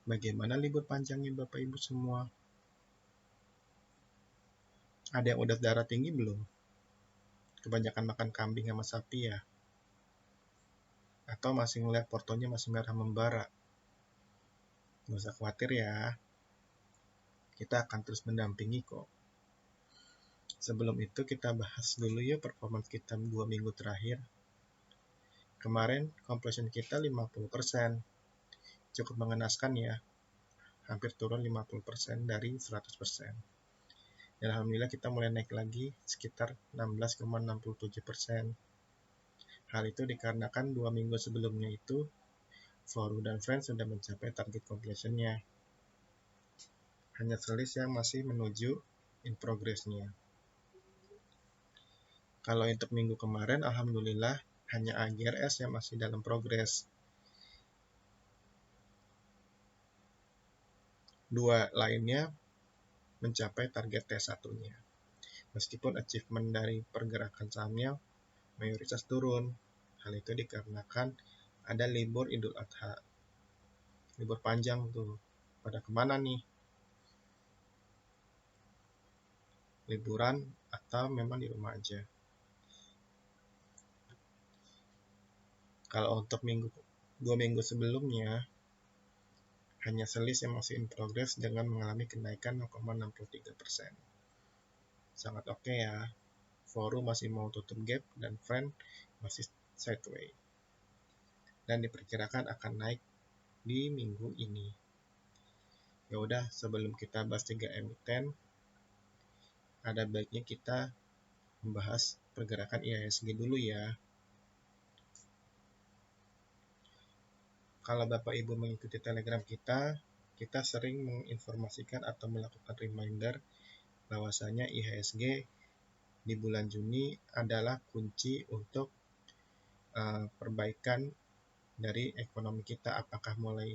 Bagaimana libur panjangnya Bapak Ibu semua? Ada yang udah darah tinggi belum? Kebanyakan makan kambing sama sapi ya? Atau masih ngeliat portonya masih merah membara? Nggak usah khawatir ya, kita akan terus mendampingi kok. Sebelum itu kita bahas dulu ya performance kita 2 minggu terakhir. Kemarin completion kita 50%. Cukup mengenaskan ya, hampir turun 50% dari 100%. Dan alhamdulillah kita mulai naik lagi sekitar 16,67%. Hal itu dikarenakan 2 minggu sebelumnya itu Foru dan Friends sudah mencapai target completion-nya. Hanya selis yang masih menuju in progress-nya. Kalau untuk minggu kemarin, alhamdulillah hanya AGRS yang masih dalam progress. Dua lainnya mencapai target T1-nya. Meskipun achievement dari pergerakan sahamnya mayoritas turun. Hal itu dikarenakan ada libur Idul Adha. Libur panjang tuh. Pada kemana nih? Liburan atau memang di rumah aja? Kalau untuk 2 minggu sebelumnya, hanya selis yang masih in progress dengan mengalami kenaikan 0,63%. Sangat oke ya. Forum masih mau tutup gap dan Friend masih sideways. Dan diperkirakan akan naik di minggu ini. Ya udah, sebelum kita bahas 3 emiten, ada baiknya kita membahas pergerakan IHSG dulu ya. Kalau Bapak Ibu mengikuti Telegram kita sering menginformasikan atau melakukan reminder bahwasanya IHSG di bulan Juni adalah kunci untuk perbaikan dari ekonomi kita, apakah mulai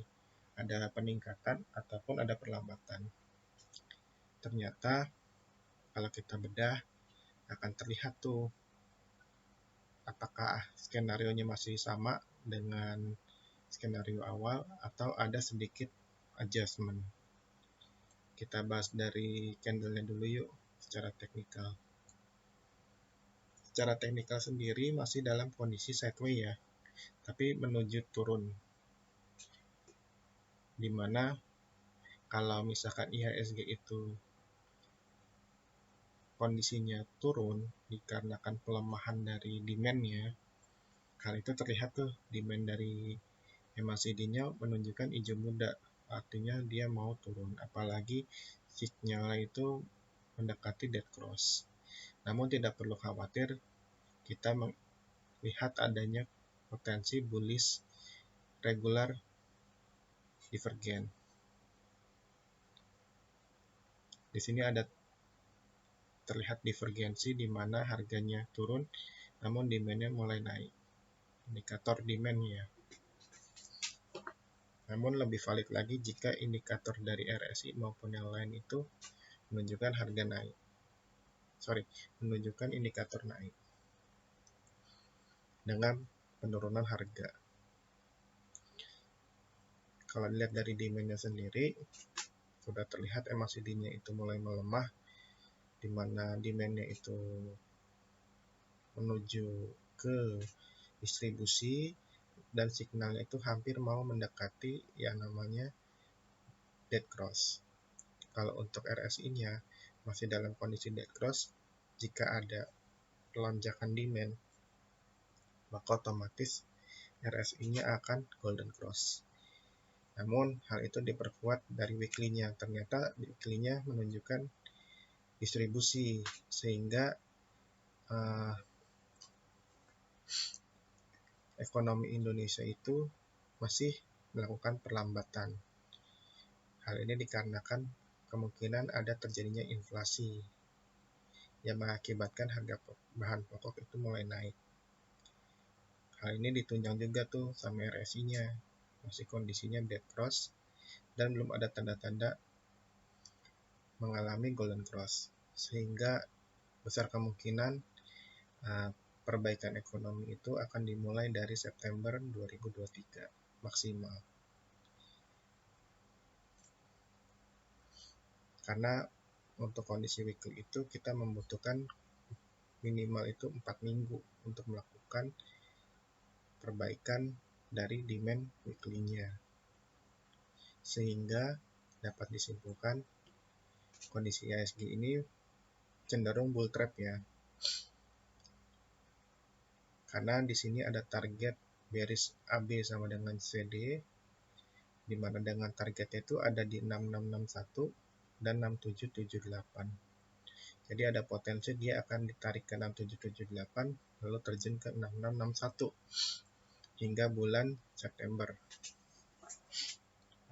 ada peningkatan ataupun ada perlambatan. Ternyata kalau kita bedah akan terlihat tuh apakah skenario-nya masih sama dengan skenario awal atau ada sedikit adjustment. Kita bahas dari candle-nya dulu yuk secara teknikal. Secara teknikal sendiri masih dalam kondisi sideways ya, tapi menuju turun. Dimana kalau misalkan IHSG itu kondisinya turun dikarenakan pelemahan dari demand-nya, hal itu terlihat tuh demand dari MACD-nya menunjukkan hijau muda, artinya dia mau turun, apalagi sinyalnya itu mendekati dead cross. Namun tidak perlu khawatir, kita melihat adanya potensi bullish regular divergence. Di sini ada terlihat divergensi di mana harganya turun namun demand-nya mulai naik. Indikator demand ya. Namun lebih valid lagi jika indikator dari RSI maupun yang lain itu menunjukkan harga naik. Menunjukkan indikator naik dengan penurunan harga. Kalau dilihat dari demand-nya sendiri, sudah terlihat MACD-nya itu mulai melemah, di mana demand-nya itu menuju ke distribusi dan signalnya itu hampir mau mendekati yang namanya dead cross. Kalau untuk RSI-nya masih dalam kondisi dead cross, jika ada lonjakan demand, maka otomatis RSI-nya akan golden cross. Namun hal itu diperkuat dari weekly-nya. Ternyata weekly-nya menunjukkan distribusi sehingga ekonomi Indonesia itu masih melakukan perlambatan. Hal ini dikarenakan kemungkinan ada terjadinya inflasi yang mengakibatkan harga bahan pokok itu mulai naik. Hal ini ditunjang juga tuh sama RSI-nya, masih kondisinya dead cross dan belum ada tanda-tanda mengalami golden cross, sehingga besar kemungkinan perbaikan ekonomi itu akan dimulai dari September 2023 maksimal. Karena untuk kondisi weekly itu kita membutuhkan minimal itu 4 minggu untuk melakukan perbaikan dari demand weekly-nya, sehingga dapat disimpulkan kondisi IHSG ini cenderung bull trap ya, karena di sini ada target bearish AB sama dengan CD, di mana dengan targetnya itu ada di 6661 dan 6778. Jadi ada potensi dia akan ditarik ke 6778 lalu terjun ke 6661 hingga bulan September.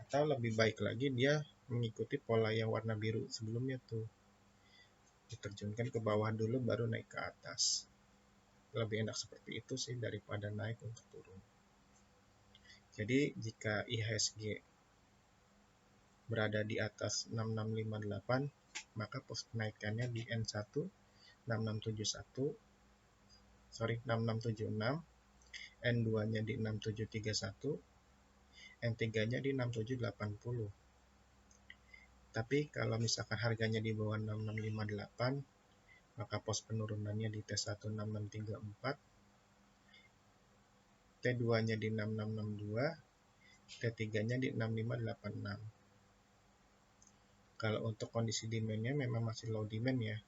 Atau lebih baik lagi dia mengikuti pola yang warna biru sebelumnya tuh, diterjunkan ke bawah dulu baru naik ke atas. Lebih enak seperti itu sih daripada naik untuk turun. Jadi jika IHSG berada di atas 6658, maka pos kenaikannya di N1 6676, N2-nya di 6731, N3-nya di 6780. Tapi kalau misalkan harganya di bawah 6658, maka pos penurunannya di T1 6634, T2-nya di 6662, T3-nya di 6586. Kalau untuk kondisi demand-nya memang masih low demand ya.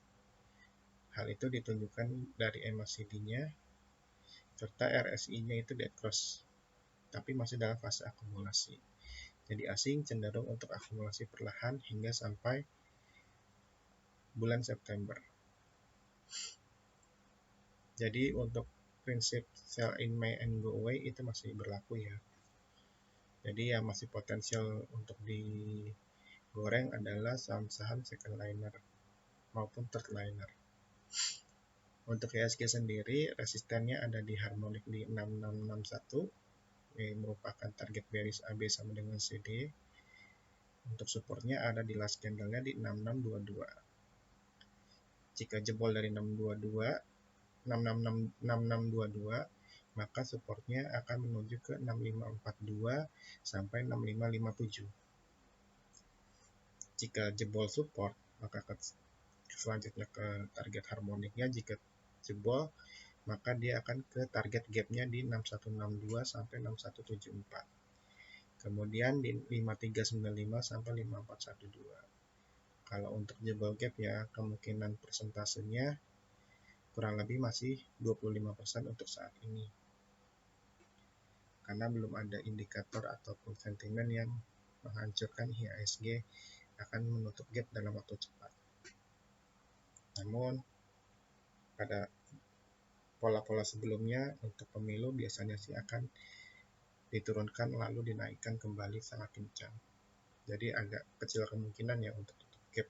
Hal itu ditunjukkan dari MACD-nya serta RSI-nya itu dead cross, tapi masih dalam fase akumulasi. Jadi asing cenderung untuk akumulasi perlahan hingga sampai bulan September. Jadi untuk prinsip sell in May and go away itu masih berlaku ya. Jadi yang masih potensial untuk digoreng adalah saham-saham second liner maupun third liner. Untuk IHSG sendiri, resistennya ada di harmonik di 6661, yang merupakan target bearish AB sama dengan CD. Untuk supportnya ada di last candle-nya di 6622. Jika jebol dari 6622, maka supportnya akan menuju ke 6542 sampai 6557. Jika jebol support, maka selanjutnya ke target harmoniknya. Jika jebol, maka dia akan ke target gapnya di 6162 sampai 6174. Kemudian di 5395 sampai 5412. Kalau untuk jebol gap ya, kemungkinan persentasenya kurang lebih masih 25% untuk saat ini. Karena belum ada indikator ataupun sentimen yang menghancurkan IHSG akan menutup gap dalam waktu cepat. Namun pada pola-pola sebelumnya untuk pemilu biasanya sih akan diturunkan lalu dinaikkan kembali sangat kencang. Jadi agak kecil kemungkinan ya untuk tutup gap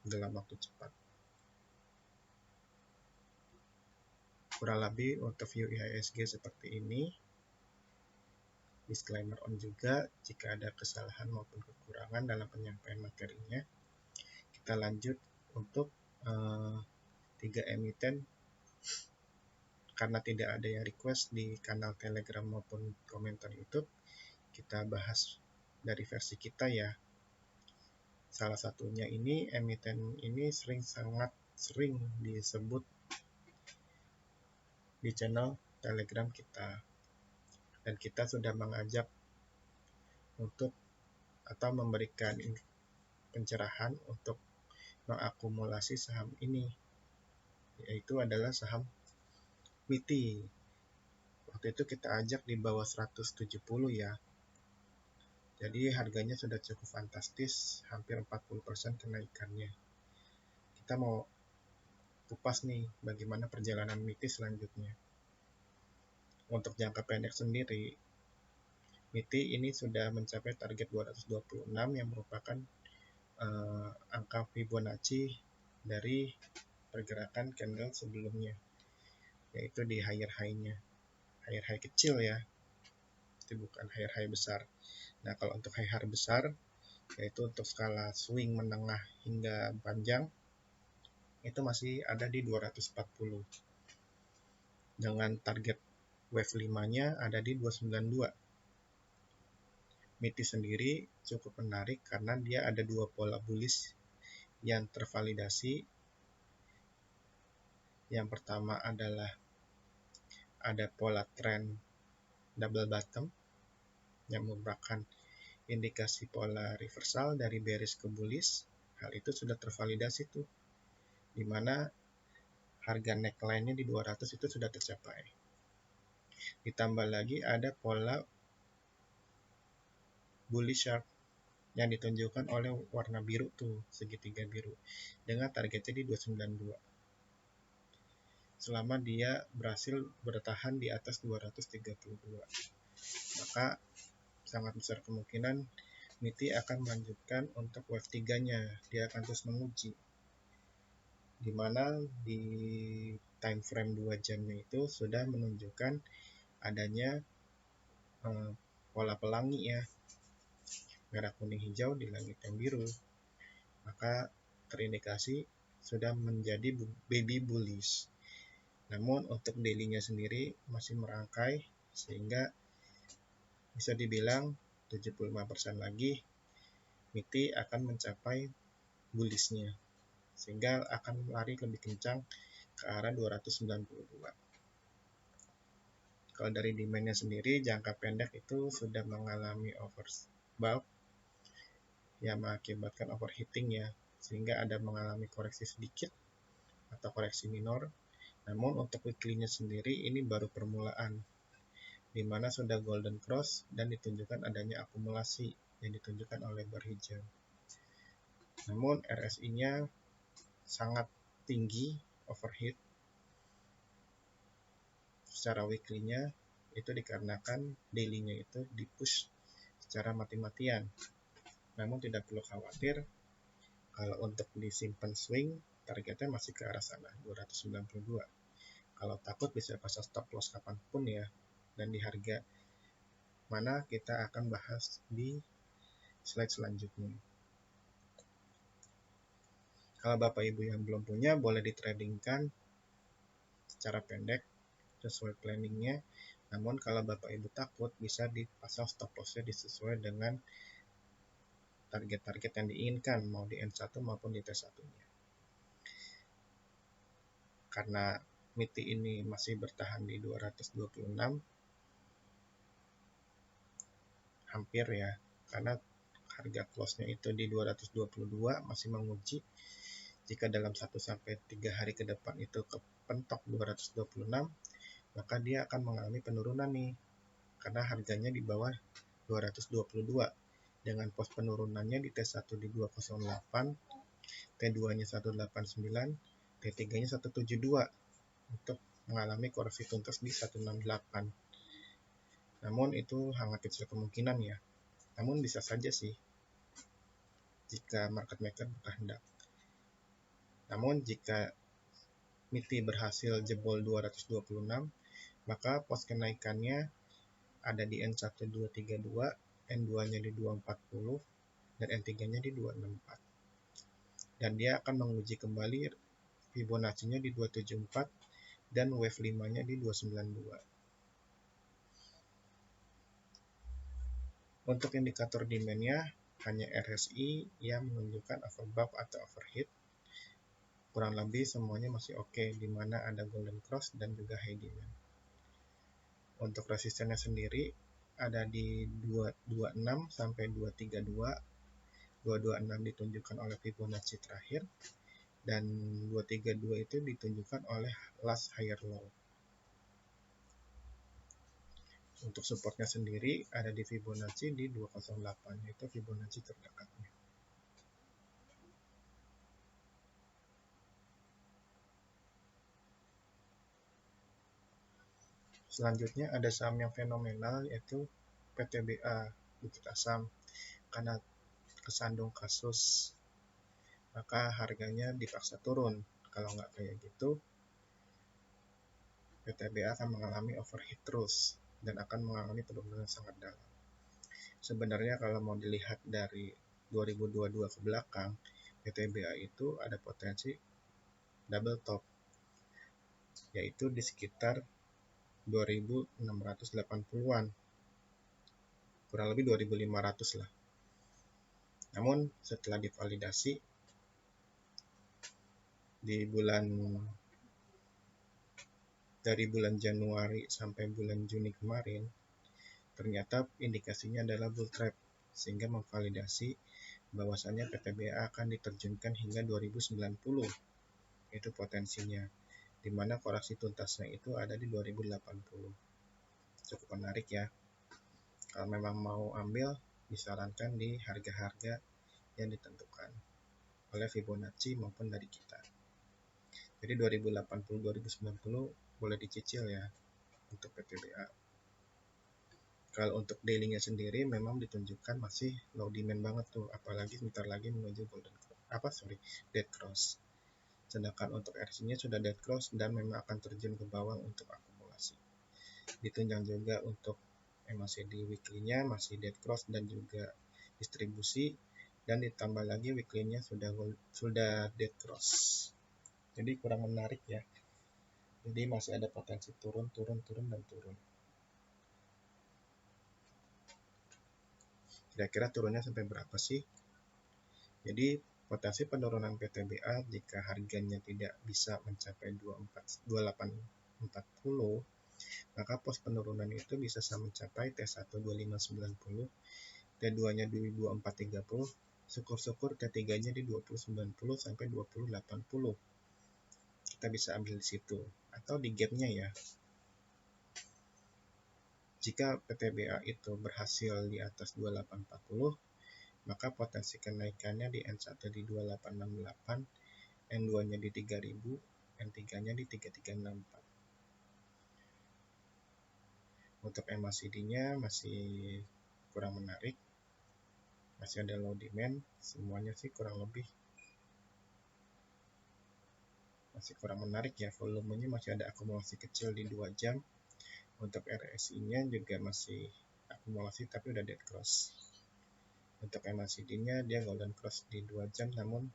dalam waktu cepat. Kurang lebih untuk view IHSG seperti ini. Disclaimer on juga, jika ada kesalahan maupun kekurangan dalam penyampaian materinya. Kita lanjut untuk 3 emiten. Karena tidak ada yang request di kanal Telegram maupun komentar YouTube, kita bahas dari versi kita ya. Salah satunya ini, emiten ini sangat sering disebut di channel Telegram kita. Dan kita sudah mengajak untuk atau memberikan pencerahan untuk mengakumulasi saham ini, yaitu adalah saham WITI. Waktu itu kita ajak di bawah 170 ya. Jadi harganya sudah cukup fantastis, hampir 40% kenaikannya. Kita mau kupas nih bagaimana perjalanan WITI selanjutnya. Untuk jangka pendek sendiri, WITI ini sudah mencapai target 226 yang merupakan angka Fibonacci dari pergerakan candle sebelumnya, yaitu di higher high-nya. Higher high kecil ya, itu bukan higher high besar. Nah, kalau untuk higher high besar, yaitu untuk skala swing menengah hingga panjang, itu masih ada di 240. Dengan target wave 5-nya ada di 292. MITI sendiri cukup menarik karena dia ada dua pola bullish yang tervalidasi. Yang pertama adalah ada pola trend double bottom yang merupakan indikasi pola reversal dari bearish ke bullish. Hal itu sudah tervalidasi tuh, dimana harga neckline-nya di 200 itu sudah tercapai. Ditambah lagi ada pola bullish sharp yang ditunjukkan oleh warna biru tuh, segitiga biru, dengan targetnya di 292. Selama dia berhasil bertahan di atas 232, maka sangat besar kemungkinan MITI akan melanjutkan untuk wave 3-nya. Dia akan terus menguji, dimana di time frame 2 jamnya itu sudah menunjukkan adanya pola pelangi ya, merah kuning hijau di langit yang biru, maka terindikasi sudah menjadi baby bullish. Namun untuk daily-nya sendiri masih merangkai, sehingga bisa dibilang 75% lagi MITI akan mencapai bullish-nya, sehingga akan lari lebih kencang ke arah 292. Kalau dari demand-nya sendiri, jangka pendek itu sudah mengalami overbought yang mengakibatkan overheating ya, sehingga ada mengalami koreksi sedikit atau koreksi minor. Namun untuk weekly-nya sendiri ini baru permulaan, di mana sudah golden cross dan ditunjukkan adanya akumulasi yang ditunjukkan oleh bar hijau. Namun RSI-nya sangat tinggi, overheat secara weekly-nya, itu dikarenakan daily-nya itu di-push secara mati-matian. Namun tidak perlu khawatir, kalau untuk disimpan swing, targetnya masih ke arah sana, 292. Kalau takut bisa pasang stop loss kapanpun ya, dan di harga mana kita akan bahas di slide selanjutnya. Kalau Bapak Ibu yang belum punya, boleh ditradingkan secara pendek sesuai planningnya. Namun kalau Bapak Ibu takut, bisa dipasang stop lossnya disesuai dengan target-target yang diinginkan, mau di N1 maupun di T1-nya. Karena MITI ini masih bertahan di 226, hampir ya, karena harga close-nya itu di 222, masih menguji. Jika dalam 1-3 hari ke depan itu kepentok 226, maka dia akan mengalami penurunan nih, karena harganya di bawah 222, dengan pos penurunannya di T1 di 208, T2-nya 189, T3-nya 172, untuk mengalami koreksi tuntas di 168. Namun itu sangat kecil kemungkinan ya. Namun bisa saja sih jika market maker berkehendak. Namun jika MITI berhasil jebol 226, maka pos kenaikannya ada di N1232, N2-nya di 240, dan N3-nya di 264. Dan dia akan menguji kembali Fibonacci-nya di 274 dan wave 5-nya di 292. Untuk indikator demand-nya hanya RSI yang menunjukkan overbought atau overheat. Kurang lebih semuanya masih oke, di mana ada golden cross dan juga high demand. Untuk resistennya sendiri ada di 226 sampai 232. 226 ditunjukkan oleh Fibonacci terakhir, dan 232 itu ditunjukkan oleh last higher low. Untuk supportnya sendiri ada di Fibonacci di 208, yaitu Fibonacci terdekatnya. Selanjutnya ada saham yang fenomenal, yaitu PTBA Bukit Asam. Karena kesandung kasus, maka harganya dipaksa turun. Kalau nggak kayak gitu, PTBA akan mengalami overheat terus dan akan mengalami penurunan sangat dalam. Sebenarnya kalau mau dilihat dari 2022 ke belakang, PTBA itu ada potensi double top, yaitu di sekitar 2680-an, kurang lebih 2500 lah. Namun setelah divalidasi, dari bulan Januari sampai bulan Juni kemarin, ternyata indikasinya adalah bull trap, sehingga memvalidasi bahwasannya PTBA akan diterjunkan hingga 2090. Itu potensinya, di mana koreksi tuntasnya itu ada di 2080. Cukup menarik ya. Kalau memang mau ambil, disarankan di harga-harga yang ditentukan oleh Fibonacci maupun dari kita. Jadi 2080-2090 boleh dicicil ya untuk PTBA. Kalau untuk daily-nya sendiri memang ditunjukkan masih low demand banget tuh, apalagi sebentar lagi menuju dead cross. Sedangkan untuk RSI-nya sudah dead cross dan memang akan terjun ke bawah untuk akumulasi. Ditunjang juga untuk MACD weekly-nya masih dead cross dan juga distribusi, dan ditambah lagi weekly-nya sudah dead cross. Jadi kurang menarik ya. Jadi masih ada potensi turun dan turun. Kira-kira turunnya sampai berapa sih? Jadi potensi penurunan PTBA jika harganya tidak bisa mencapai 2840, maka pos penurunan itu bisa mencapai T1 2590, T2-nya di 2430, syukur-syukur T3-nya di 2090 sampai 2080. Kita bisa ambil di situ atau di gap-nya ya. Jika PTBA itu berhasil di atas 2840, maka potensi kenaikannya di N1 di 2868, N2-nya di 3000, N3-nya di 3364. Untuk MACD-nya masih kurang menarik, masih ada low demand, semuanya sih kurang lebih masih kurang menarik ya. Volumenya masih ada akumulasi kecil di 2 jam. Untuk RSI-nya juga masih akumulasi tapi udah dead cross. Untuk MACD-nya dia golden cross di 2 jam namun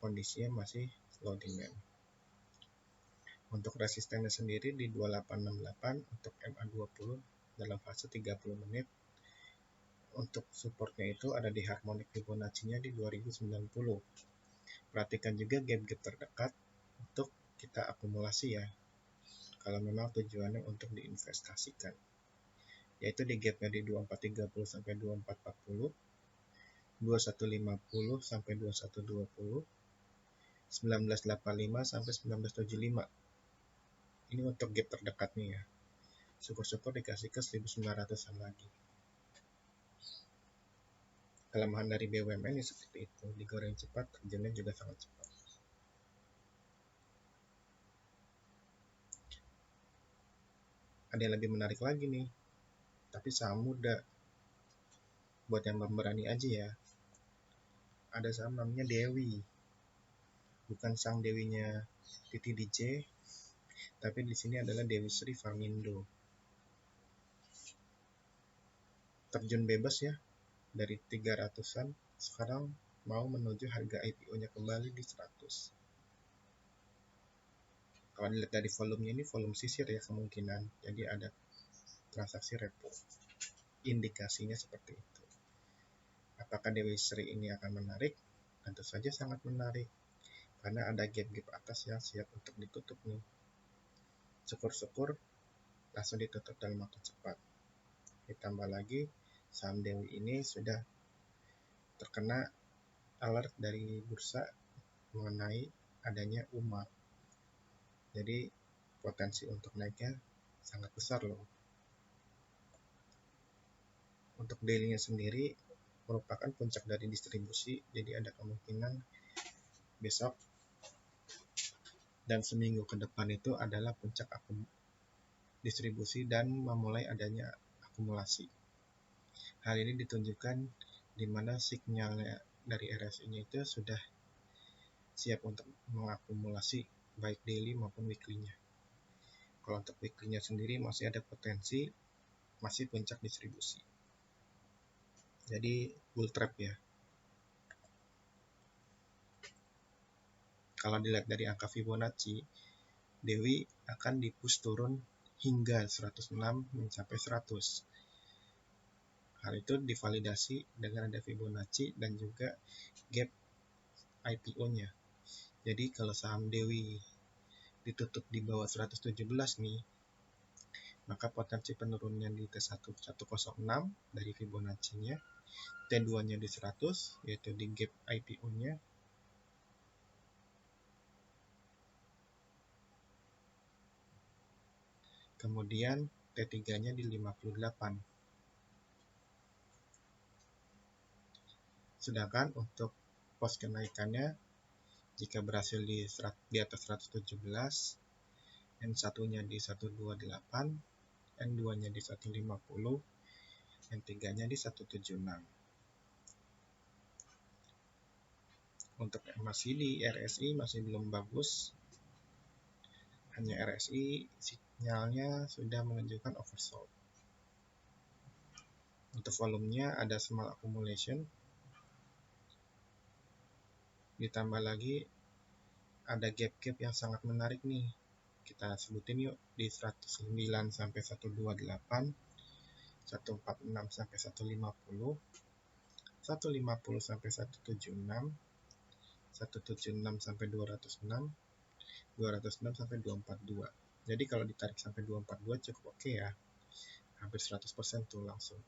kondisinya masih low demand. Untuk resistennya sendiri di 2868, untuk MA20 dalam fase 30 menit. Untuk supportnya itu ada di harmonic Fibonacci-nya di 2090. Perhatikan juga gap-gap terdekat untuk kita akumulasi ya, kalau memang tujuannya untuk diinvestasikan, yaitu di gapnya di 2430 sampai 2440, 2150 sampai 2120, 1985 sampai 1975. Ini untuk gap terdekatnya ya. Syukur-syukur dikasih ke 1900-an lagi. Kelemahan dari BUMN ya seperti itu, digoreng cepat, terjunnya juga sangat cepat. Ada yang lebih menarik lagi nih, tapi saham muda. Buat yang berani aja ya. Ada saham namanya Dewi. Bukan sang dewinya Titi DJ, tapi di sini adalah Dewi Sri Farmindo. Terjun bebas ya, dari 300-an sekarang mau menuju harga IPO-nya kembali di 100. Kalau dilihat dari volumenya, ini volume sisir ya kemungkinan, jadi ada transaksi repo. Indikasinya seperti itu. Apakah Dewi Sri ini akan menarik? Tentu saja sangat menarik, karena ada gap-gap atas yang siap untuk ditutup nih. Syukur-syukur langsung ditutup dalam waktu cepat. Ditambah lagi saham Dewi ini sudah terkena alert dari bursa mengenai adanya UMA. Jadi potensi untuk naiknya sangat besar loh. Untuk daily-nya sendiri merupakan puncak dari distribusi, jadi ada kemungkinan besok dan seminggu ke depan itu adalah puncak distribusi dan memulai adanya akumulasi. Hal ini ditunjukkan di mana sinyalnya dari RSI-nya itu sudah siap untuk mengakumulasi baik daily maupun weekly-nya. Kalau untuk weekly-nya sendiri masih ada potensi, masih puncak distribusi. Jadi bull trap ya. Kalau dilihat dari angka Fibonacci, Dewi akan dipush turun hingga 106 mencapai 100. Hal itu divalidasi dengan ada Fibonacci dan juga gap IPO-nya. Jadi kalau saham Dewi ditutup di bawah 117 nih, maka potensi penurunnya di T1106 dari Fibonacci-nya, T2-nya di 100, yaitu di gap IPO-nya, kemudian T3-nya di 58. Sedangkan untuk pos kenaikannya, jika berhasil di atas 117, N1-nya di 128, N2-nya di 150, N3-nya di 176. Untuk MACD, RSI masih belum bagus. Hanya RSI sinyalnya sudah menunjukkan oversold. Untuk volumenya ada small accumulation. Ditambah lagi ada gap-gap yang sangat menarik nih. Kita sebutin yuk, di 109 sampai 128, 146 sampai 150, 150 sampai 176, 176 sampai 206, 206 sampai 242. Jadi kalau ditarik sampai 242 cukup oke ya. Hampir 100% tuh langsung.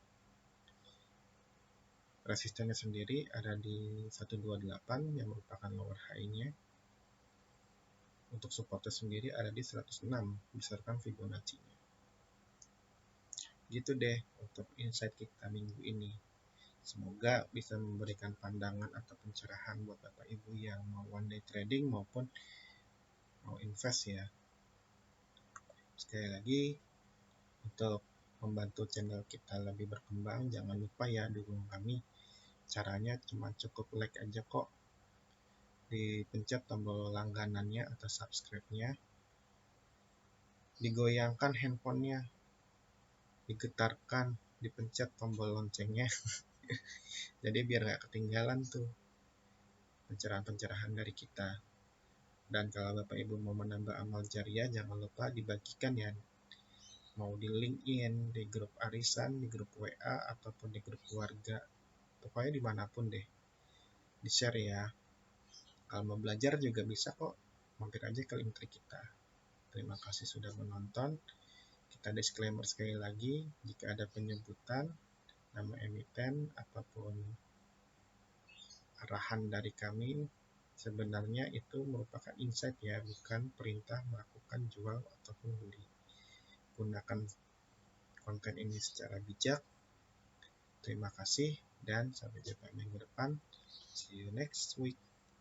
Resistennya sendiri ada di 128 yang merupakan lower high-nya. Untuk supportnya sendiri ada di 106 berdasarkan Fibonacci-nya. Gitu deh untuk insight kita minggu ini. Semoga bisa memberikan pandangan atau pencerahan buat Bapak Ibu yang mau one day trading maupun mau invest ya. Sekali lagi, untuk membantu channel kita lebih berkembang, jangan lupa ya dukung kami. Caranya cuma cukup like aja kok. Dipencet tombol langganannya atau subscribe-nya. Digoyangkan handphonenya. Digetarkan, dipencet tombol loncengnya. Jadi biar nggak ketinggalan tuh pencerahan-pencerahan dari kita. Dan kalau Bapak Ibu mau menambah amal jariah, jangan lupa dibagikan ya. Mau di LinkedIn, di grup arisan, di grup WA, ataupun di grup keluarga. Pokoknya dimanapun deh. Di-share ya. Kalau mau belajar juga bisa kok. Mampir aja ke link tree kita. Terima kasih sudah menonton. Kita disclaimer sekali lagi, jika ada penyebutan nama emiten ataupun arahan dari kami, sebenarnya itu merupakan insight ya, bukan perintah melakukan jual ataupun beli. Gunakan konten ini secara bijak. Terima kasih dan sampai jumpa minggu depan. See you next week.